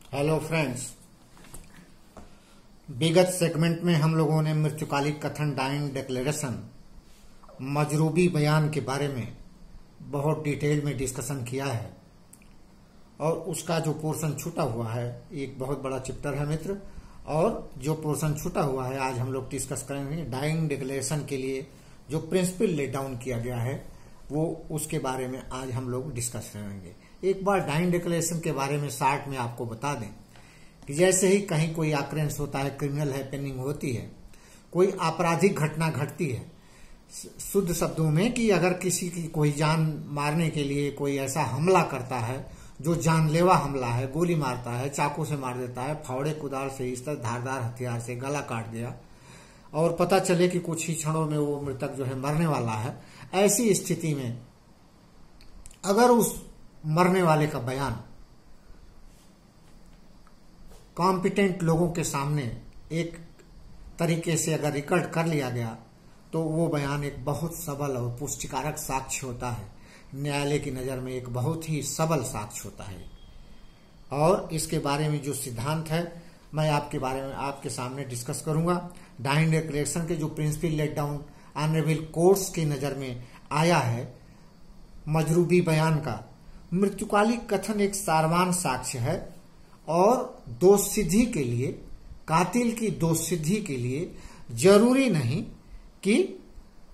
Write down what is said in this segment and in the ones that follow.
Hello friends, विगत segment में हम लोगों ने मृत्युकालिक कथन डाइंग डिक्लेरेशन मजरूबी बयान के बारे में बहुत डिटेल में डिस्कशन किया है और उसका जो पोर्शन छूटा हुआ है एक बहुत बड़ा चैप्टर है मित्र। और जो पोर्शन छूटा हुआ है आज हम लोग डिस्कस करेंगे। डाइंग डिक्लेरेशन के लिए जो प्रिंसिपल लेट डाउन किया गया है वो उसके बारे में आज हम लोग डिस्कस करेंगे। एक बार डाइंग डिक्लेरेशन के बारे में शार्ट में आपको बता दें कि जैसे ही कहीं कोई आक्रेंस होता है, क्रिमिनल हैपेनिंग होती है, कोई आपराधिक घटना घटती है, शुद्ध शब्दों में कि अगर किसी की कोई जान मारने के लिए कोई ऐसा हमला करता है जो जानलेवा हमला है, गोली मारता है, चाकू से मार देता है, फावड़े कुदाल से, इस तरह धारदार हथियार से गला काट दिया और पता चले कि कुछ ही क्षणों में वो मृतक जो है मरने वाला है, ऐसी स्थिति में अगर उस मरने वाले का बयान कॉम्पिटेंट लोगों के सामने एक तरीके से अगर रिकॉर्ड कर लिया गया तो वो बयान एक बहुत सबल और पुष्टिकारक साक्ष्य होता है। न्यायालय की नजर में एक बहुत ही सबल साक्ष्य होता है। और इसके बारे में जो सिद्धांत है मैं आपके बारे में आपके सामने डिस्कस करूंगा। डाइंग डिक्लेरेशन के जो principle laid down honourable courts की नजर में आया है मजरूबी बयान का, मृत्युकालिक कथन एक सारवान साक्ष्य है और दोष सिद्धि के लिए, कातिल की दोष सिद्धि के लिए जरूरी नहीं कि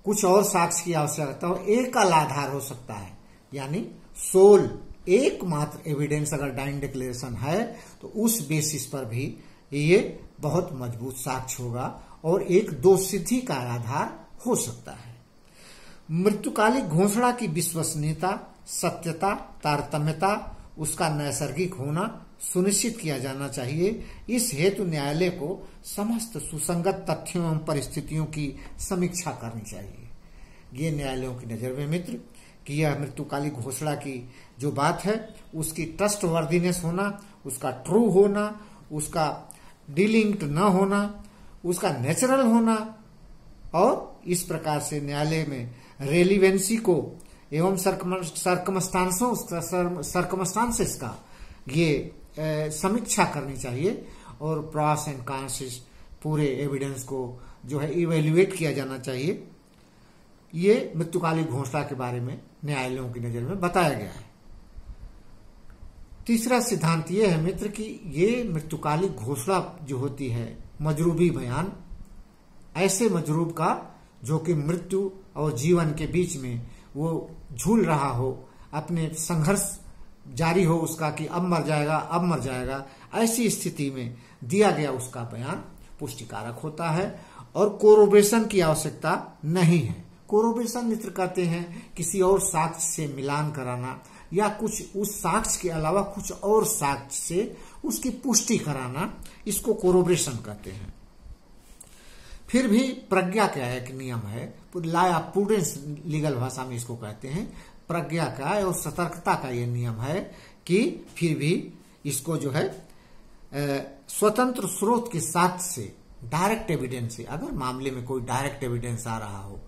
कुछ और साक्ष्य की आवश्यकता हो, एकल आधार हो सकता है। यानी सोल एकमात्र एविडेंस अगर डाइंग डिक्लेरेशन है तो उस बेसिस पर भी ये बहुत मजबूत साक्ष्य होगा और एक दोष सिद्धि का आधार हो सकता है। मृत्युकालिक घोषणा की विश्वसनीयता, सत्यता, तारतम्यता, उसका नैसर्गिक होना सुनिश्चित किया जाना चाहिए। इस हेतु न्यायालय को समस्त सुसंगत तथ्यों एवं परिस्थितियों की समीक्षा करनी चाहिए। ये न्यायालयों की नजर में मित्र कि यह मृत्युकालिक घोषणा की जो बात है उसकी ट्रस्ट वर्दीनेस होना, उसका ट्रू होना, उसका डिलिंक्ड न होना, उसका नेचुरल होना और इस प्रकार से न्यायालय में रेलिवेंसी को एवं सर्कमस्टांसेस का ये समीक्षा करनी चाहिए और प्रॉस एंड कॉन्स पूरे एविडेंस को जो है इवेल्युएट किया जाना चाहिए। ये मृत्युकालिक घोषणा के बारे में न्यायालयों की नजर में बताया गया है। तीसरा सिद्धांत ये है मित्र कि ये मृत्युकालिक घोषणा जो होती है मजरूबी बयान, ऐसे मजरूब का जो कि मृत्यु और जीवन के बीच में वो झूल रहा हो, अपने संघर्ष जारी हो उसका कि अब मर जाएगा, अब मर जाएगा, ऐसी स्थिति में दिया गया उसका बयान पुष्टिकारक होता है और कोरोबरेशन की आवश्यकता नहीं है। कोरोबरेशन मित्र कहते हैं किसी और साक्ष्य से मिलान कराना या कुछ उस साक्ष्य के अलावा कुछ और साक्ष्य से उसकी पुष्टि कराना, इसको कोरोबरेशन कहते हैं। फिर भी प्रज्ञा का एक नियम है, लॉ ऑफ प्रूडेंस लीगल भाषा में इसको कहते हैं। प्रज्ञा का और सतर्कता का ये नियम है कि फिर भी इसको जो है स्वतंत्र स्रोत के साक्ष्य से, डायरेक्ट एविडेंस से, अगर मामले में कोई डायरेक्ट एविडेंस आ रहा हो,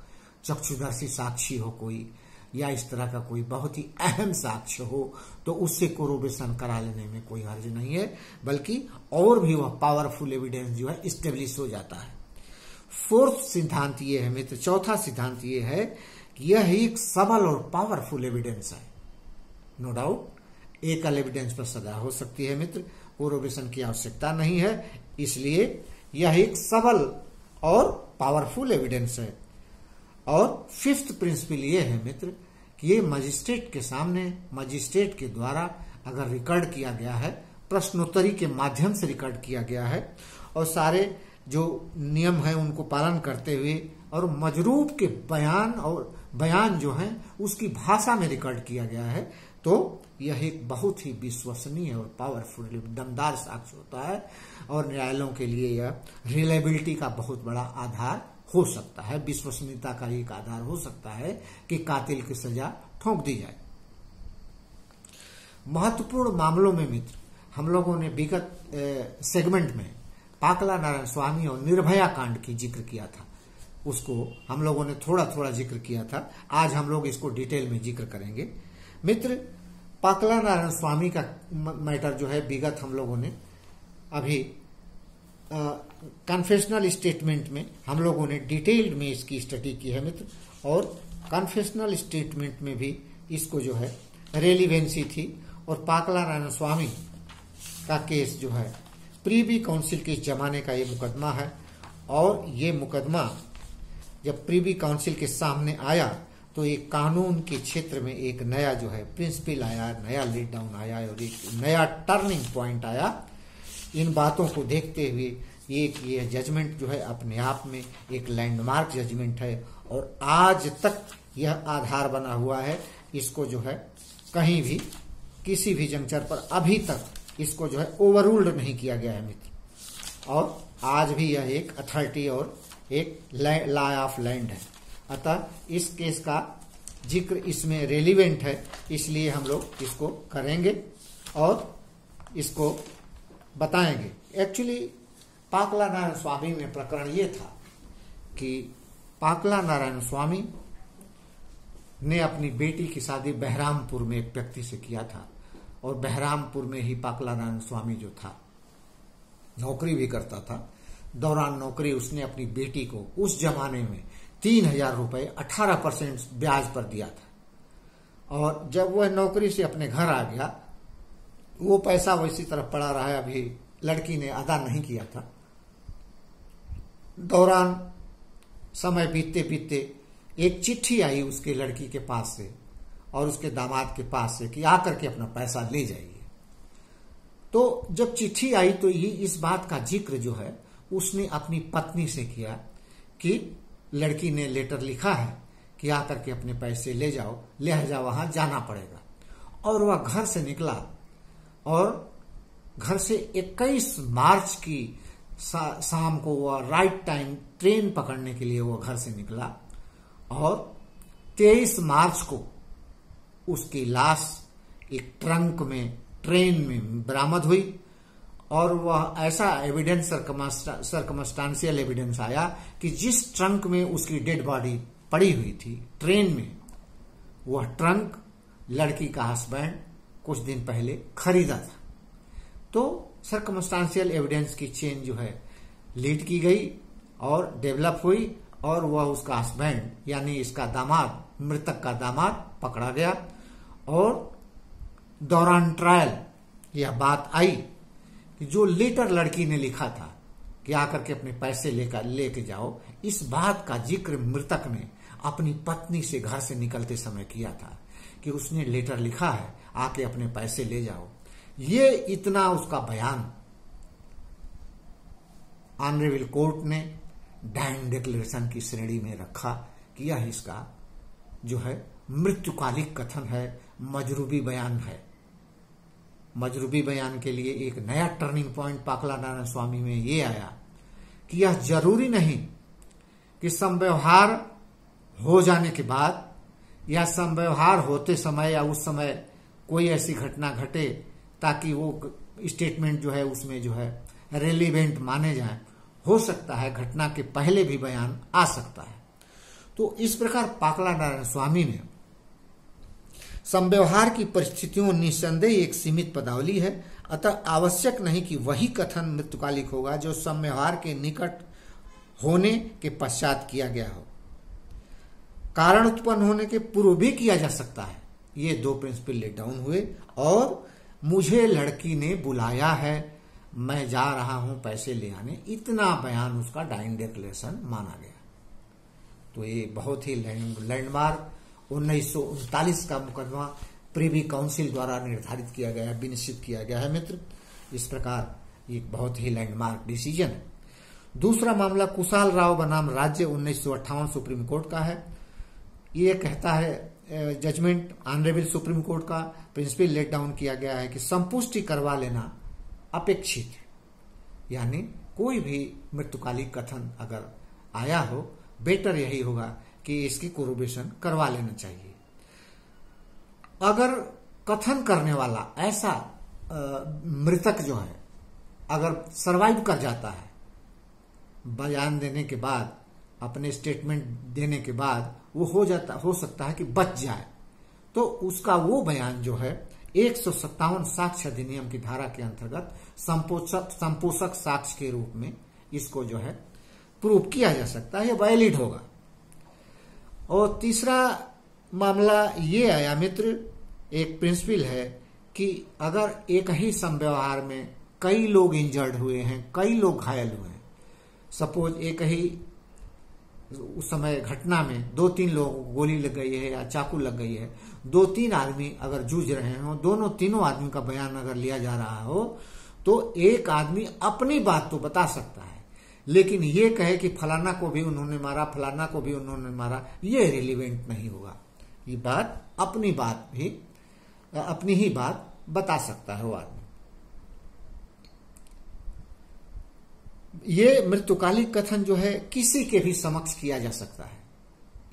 चक्षुदर्शी साक्षी हो कोई या इस तरह का कोई बहुत ही अहम साक्ष्य हो तो उससे कोरोबरेशन करा लेने में कोई हर्ज नहीं है, बल्कि और भी वह पावरफुल एविडेंस जो है इस्टेब्लिश हो जाता है। फोर्थ सिद्धांत ये है मित्र, चौथा सिद्धांत ये है कि यह एक सबल और पावरफुल एविडेंस है। नो डाउट एकल एविडेंस पर सजा हो सकती है मित्र, कोरोबरेशन की आवश्यकता नहीं है, इसलिए यह एक सबल और पावरफुल एविडेंस है। और फिफ्थ प्रिंसिपल ये है मित्र कि ये मजिस्ट्रेट के सामने, मजिस्ट्रेट के द्वारा अगर रिकॉर्ड किया गया है, प्रश्नोत्तरी के माध्यम से रिकॉर्ड किया गया है और सारे जो नियम है उनको पालन करते हुए और मजरूब के बयान जो है उसकी भाषा में रिकॉर्ड किया गया है, तो यह एक बहुत ही विश्वसनीय और पावरफुल दमदार साक्ष्य होता है और न्यायालयों के लिए यह रिलायबिलिटी का बहुत बड़ा आधार हो सकता है, विश्वसनीयता का एक आधार हो सकता है कि कातिल की सजा ठोक दी जाए। महत्वपूर्ण मामलों में मित्र हम लोगों ने विगत सेगमेंट में पाकला नारायण स्वामी और निर्भया कांड की जिक्र किया था, उसको हम लोगों ने थोड़ा थोड़ा जिक्र किया था। आज हम लोग इसको डिटेल में जिक्र करेंगे मित्र। पाकला नारायण स्वामी का मैटर जो है विगत हम लोगों ने अभी कन्फेशनल स्टेटमेंट में हम लोगों ने डिटेल्ड में इसकी स्टडी की है मित्र, और कन्फेशनल स्टेटमेंट में भी इसको जो है रेलिवेंसी थी। और पाकला नारायण स्वामी का केस जो है प्रीवी काउंसिल के जमाने का ये मुकदमा है, और ये मुकदमा जब प्रीवी काउंसिल के सामने आया तो एक कानून के क्षेत्र में एक नया जो है प्रिंसिपल आया, नया लीड डाउन आया और एक नया टर्निंग पॉइंट आया। इन बातों को देखते हुए ये जजमेंट जो है अपने आप में एक लैंडमार्क जजमेंट है, और आज तक यह आधार बना हुआ है। इसको जो है कहीं भी किसी भी जंक्चर पर अभी तक इसको जो है ओवररूल्ड नहीं किया गया है मित्र, और आज भी यह एक अथॉरिटी और एक लॉ ऑफ लैंड है। अतः इस केस का जिक्र इसमें रेलिवेंट है, इसलिए हम लोग इसको करेंगे और इसको बताएंगे। एक्चुअली पाकला नारायण स्वामी में प्रकरण ये था कि पाकला नारायण स्वामी ने अपनी बेटी की शादी बहरामपुर में एक व्यक्ति से किया था, और बहरामपुर में ही पाकला नारायण स्वामी जो था नौकरी भी करता था। दौरान नौकरी उसने अपनी बेटी को उस जमाने में 3,000 रुपए 18% ब्याज पर दिया था, और जब वह नौकरी से अपने घर आ गया वो पैसा वैसी तरफ पड़ा रहा है, अभी लड़की ने अदा नहीं किया था। दौरान समय बीतते बीतते एक चिट्ठी आई उसके लड़की के पास से और उसके दामाद के पास से कि आकर के अपना पैसा ले जाइए। तो जब चिट्ठी आई तो ये इस बात का जिक्र जो है उसने अपनी पत्नी से किया कि लड़की ने लेटर लिखा है कि आकर के अपने पैसे ले जाओ, लिहाजा वहां जाना पड़ेगा। और वह घर से निकला, और घर से 21 मार्च की शाम को वह राइट टाइम ट्रेन पकड़ने के लिए वह घर से निकला, और 23 मार्च को उसकी लाश एक ट्रंक में ट्रेन में बरामद हुई। और वह ऐसा एविडेंस सर्कमस्टांशियल एविडेंस आया कि जिस ट्रंक में उसकी डेड बॉडी पड़ी हुई थी ट्रेन में, वह ट्रंक लड़की का हस्बैंड कुछ दिन पहले खरीदा था। तो सर्कमस्टांशियल एविडेंस की चेन जो है लीड की गई और डेवलप हुई, और वह उसका हस्बैंड यानी इसका दामाद, मृतक का दामाद पकड़ा गया। और दौरान ट्रायल यह बात आई कि जो लेटर लड़की ने लिखा था कि आकर के अपने पैसे लेके जाओ, इस बात का जिक्र मृतक ने अपनी पत्नी से घर से निकलते समय किया था कि उसने लेटर लिखा है आके अपने पैसे ले जाओ। ये इतना उसका बयान ऑनरेबल कोर्ट ने डाइन डिक्लेरेशन की श्रेणी में रखा कि यह इसका जो है मृत्युकालिक कथन है, मजरूबी बयान है। मजरूबी बयान के लिए एक नया टर्निंग पॉइंट पाकला नारायण स्वामी में ये आया कि यह जरूरी नहीं कि समव्यवहार हो जाने के बाद या समव्यवहार होते समय या उस समय कोई ऐसी घटना घटे ताकि वो स्टेटमेंट जो है उसमें जो है रेलिवेंट माने जाए। हो सकता है घटना के पहले भी बयान आ सकता है। तो इस प्रकार पाकला नारायण स्वामी ने समव्यवहार की परिस्थितियों निस्संदेह एक सीमित पदावली है, अतः आवश्यक नहीं कि वही कथन मृत्युकालिक होगा जो समव्यवहार के निकट होने के पश्चात किया गया हो। कारण उत्पन्न होने के पूर्व भी किया जा सकता है। ये दो प्रिंसिपल लेट डाउन हुए, और मुझे लड़की ने बुलाया है, मैं जा रहा हूं पैसे ले आने, इतना बयान उसका डाइन डिक्लेरेशन माना गया। तो ये बहुत ही लैंडमार्क 1939 का मुकदमा प्रीवी काउंसिल द्वारा निर्धारित किया गया है, विनिश्चित किया गया है मित्र। इस प्रकार एक बहुत ही लैंडमार्क डिसीजन है। दूसरा मामला कुशाल राव बनाम राज्य 1958 सुप्रीम कोर्ट का है। ये कहता है जजमेंट ऑनरेबल सुप्रीम कोर्ट का प्रिंसिपल लेट डाउन किया गया है कि संपुष्टि करवा लेना अपेक्षित है, यानी कोई भी मृत्युकालिक कथन अगर आया हो, बेटर यही होगा कि इसकी कोरोबेशन करवा लेना चाहिए। अगर कथन करने वाला ऐसा मृतक जो है अगर सरवाइव कर जाता है, बयान देने के बाद, अपने स्टेटमेंट देने के बाद वो हो सकता है कि बच जाए, तो उसका वो बयान जो है 157 साक्ष्य अधिनियम की धारा के अंतर्गत संपोषक साक्ष्य के रूप में इसको जो है प्रूव किया जा सकता है, वैलिड होगा। और तीसरा मामला ये आया मित्र, एक प्रिंसिपल है कि अगर एक ही समव्यवहार में कई लोग इंजर्ड हुए हैं, कई लोग घायल हुए हैं, सपोज एक ही उस समय घटना में 2-3 लोगों को गोली लग गई है या चाकू लग गई है, 2-3 आदमी अगर जूझ रहे हो, तीनों आदमी का बयान अगर लिया जा रहा हो, तो एक आदमी अपनी बात तो बता सकता है, लेकिन ये कहे कि फलाना को भी उन्होंने मारा, फलाना को भी उन्होंने मारा, ये रिलीवेंट नहीं होगा। ये बात अपनी ही बात बता सकता है वो आदमी। ये मृत्युकालिक कथन जो है किसी के भी समक्ष किया जा सकता है,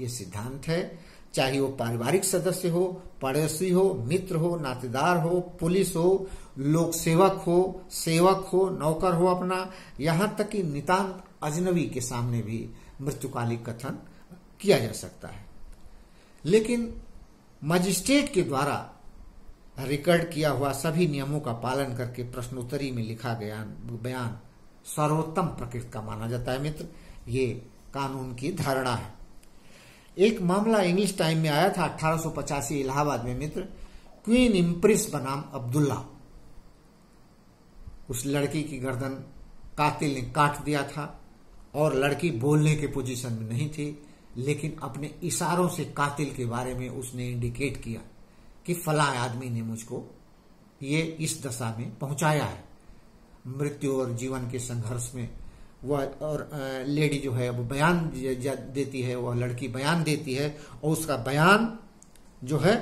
ये सिद्धांत है। चाहे वो पारिवारिक सदस्य हो, पड़ोसी हो, मित्र हो, नातेदार हो, पुलिस हो, लोक सेवक हो, सेवक हो, नौकर हो अपना, यहां तक कि नितांत अजनबी के सामने भी मृत्युकालिक कथन किया जा सकता है। लेकिन मजिस्ट्रेट के द्वारा रिकॉर्ड किया हुआ सभी नियमों का पालन करके प्रश्नोत्तरी में लिखा गया बयान सर्वोत्तम प्रकृति का माना जाता है मित्र, ये कानून की धारणा है। एक मामला इंग्लिश टाइम में आया था 1885 इलाहाबाद में मित्र, क्वीन इम्प्रेस बनाम अब्दुल्ला, उस लड़की की गर्दन कातिल ने काट दिया था और लड़की बोलने के पोजीशन में नहीं थी, लेकिन अपने इशारों से कातिल के बारे में उसने इंडिकेट किया कि फला आदमी ने मुझको ये इस दशा में पहुंचाया है। मृत्यु और जीवन के संघर्ष में वह और लेडी जो है वो बयान देती है, वह लड़की बयान देती है, और उसका बयान जो है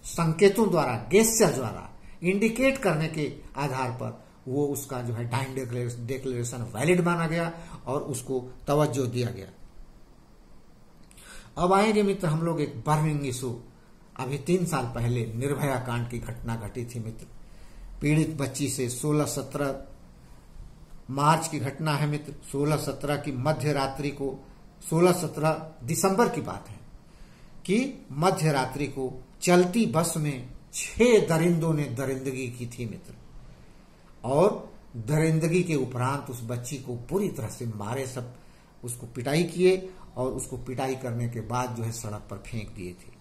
संकेतों द्वारा, गेस्चर द्वारा इंडिकेट करने के आधार पर वो उसका जो है डाइंग डिक्लेरेशन वैलिड माना गया और उसको तवज्जो दिया गया। अब आएंगे मित्र हम लोग एक बर्निंग इशू, अभी 3 साल पहले निर्भया कांड की घटना घटी थी मित्र। पीड़ित बच्ची से 16-17 मार्च की घटना है मित्र, 16-17 की मध्य रात्रि को, 16-17 दिसंबर की बात है कि मध्य रात्रि को चलती बस में 6 दरिंदों ने दरिंदगी की थी मित्र, और दरिंदगी के उपरांत उस बच्ची को पूरी तरह से मारे, सब उसको पिटाई किए और उसको पिटाई करने के बाद जो है सड़क पर फेंक दिए थे।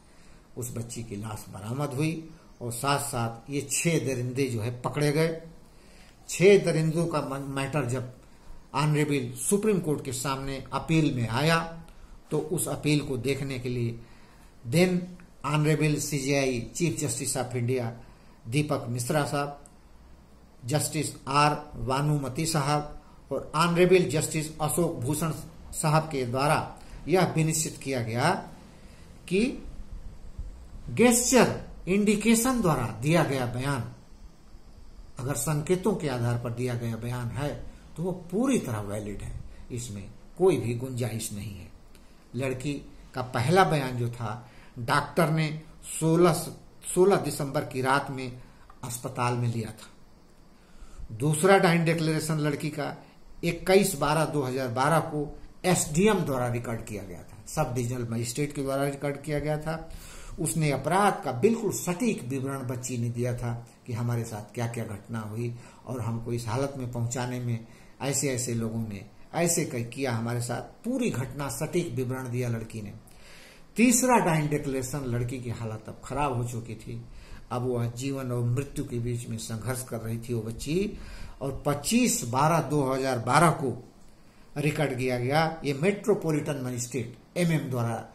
उस बच्ची की लाश बरामद हुई और साथ साथ ये 6 दरिंदे जो है पकड़े गए। 6 दरिंदों का मैटर जब ऑनरेबल सुप्रीम कोर्ट के सामने अपील में आया, तो उस अपील को देखने के लिए then honourable CJI chief justice of India Deepak Mishra साहब, जस्टिस R भानुमति साहब और ऑनरेबल जस्टिस अशोक भूषण साहब के द्वारा यह विनिश्चित किया गया कि गेस्चर इंडिकेशन द्वारा दिया गया बयान, अगर संकेतों के आधार पर दिया गया बयान है तो वो पूरी तरह वैलिड है, इसमें कोई भी गुंजाइश नहीं है। लड़की का पहला बयान जो था, डॉक्टर ने 16 दिसंबर की रात में अस्पताल में लिया था। दूसरा डाइंग डिक्लेरेशन लड़की का 21/12/2012 को SDM द्वारा रिकॉर्ड किया गया था, सब डिविजनल मजिस्ट्रेट के द्वारा रिकॉर्ड किया गया था। उसने अपराध का बिल्कुल सटीक विवरण बच्ची ने दिया था कि हमारे साथ क्या क्या घटना हुई और हमको इस हालत में पहुंचाने में ऐसे ऐसे लोगों ने ऐसे किया हमारे साथ, पूरी घटना सटीक विवरण दिया लड़की ने। तीसरा डाइंग डिक्लेरेशन, लड़की की हालत अब खराब हो चुकी थी, अब वह जीवन और मृत्यु के बीच में संघर्ष कर रही थी वो बच्ची, और 25/12/2012 को रिकॉर्ड किया गया। ये मेट्रोपॉलिटन मजिस्ट्रेट MM द्वारा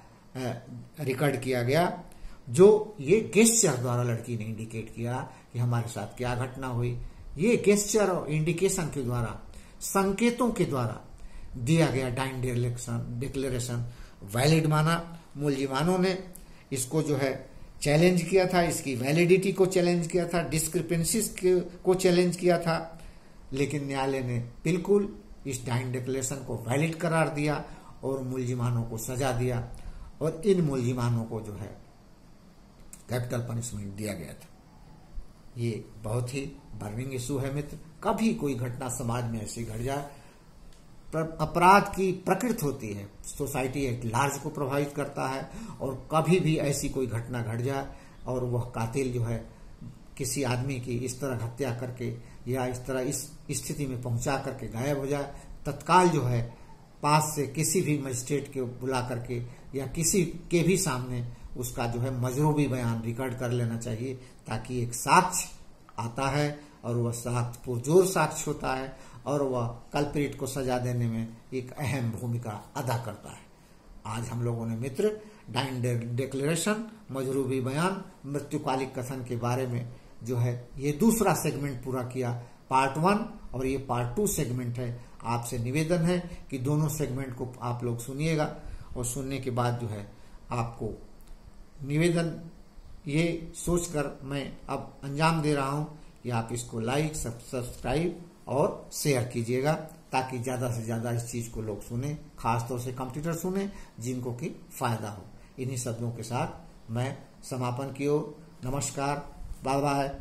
रिकॉर्ड किया गया, जो ये गेस्चर द्वारा लड़की ने इंडिकेट किया कि हमारे साथ क्या घटना हुई। ये गेस्चर और इंडिकेशन के द्वारा, संकेतों के द्वारा दिया गया डाइंग डिक्लेरेशन वैलिड माना। मुलजिमानों ने इसको जो है चैलेंज किया था, इसकी वैलिडिटी को चैलेंज किया था, डिस्क्रिपेंसीज को चैलेंज किया था, लेकिन न्यायालय ने बिल्कुल इस डाइंग डिक्लेरेशन को वैलिड करार दिया और मुलजिमानों को सजा दिया, और इन मुलजिमानों को जो है कैपिटल पनिशमेंट दिया गया था। ये बहुत ही बर्निंग इशू है मित्र। कभी कोई घटना समाज में ऐसी घट जाए, अपराध की प्रकृति होती है, सोसाइटी एट लार्ज को प्रभावित करता है, और कभी भी ऐसी कोई घटना घट जाए और वह कातिल जो है किसी आदमी की इस तरह हत्या करके या इस तरह इस स्थिति में पहुंचा करके गायब हो जाए, तत्काल जो है पास से किसी भी मजिस्ट्रेट को बुला करके या किसी के भी सामने उसका जो है मजरूबी बयान रिकॉर्ड कर लेना चाहिए, ताकि एक साक्ष्य आता है और वह साक्ष्य पुरजोर साक्ष्य होता है और वह कल्प्रिट को सजा देने में एक अहम भूमिका अदा करता है। आज हम लोगों ने मित्र डाइन डिक्लेरेशन, मजरूबी बयान, मृत्युकालिक कथन के बारे में जो है ये दूसरा सेगमेंट पूरा किया, पार्ट 1, और ये पार्ट 2 सेगमेंट है। आपसे निवेदन है कि दोनों सेगमेंट को आप लोग सुनिएगा और सुनने के बाद जो है आपको निवेदन ये सोचकर मैं अब अंजाम दे रहा हूं कि आप इसको लाइक, सब्सक्राइब और शेयर कीजिएगा, ताकि ज्यादा से ज्यादा इस चीज को लोग सुने, खासतौर से कंप्यूटर सुने जिनको की फायदा हो। इन्हीं शब्दों के साथ मैं समापन की ओर, नमस्कार, बाय बाय।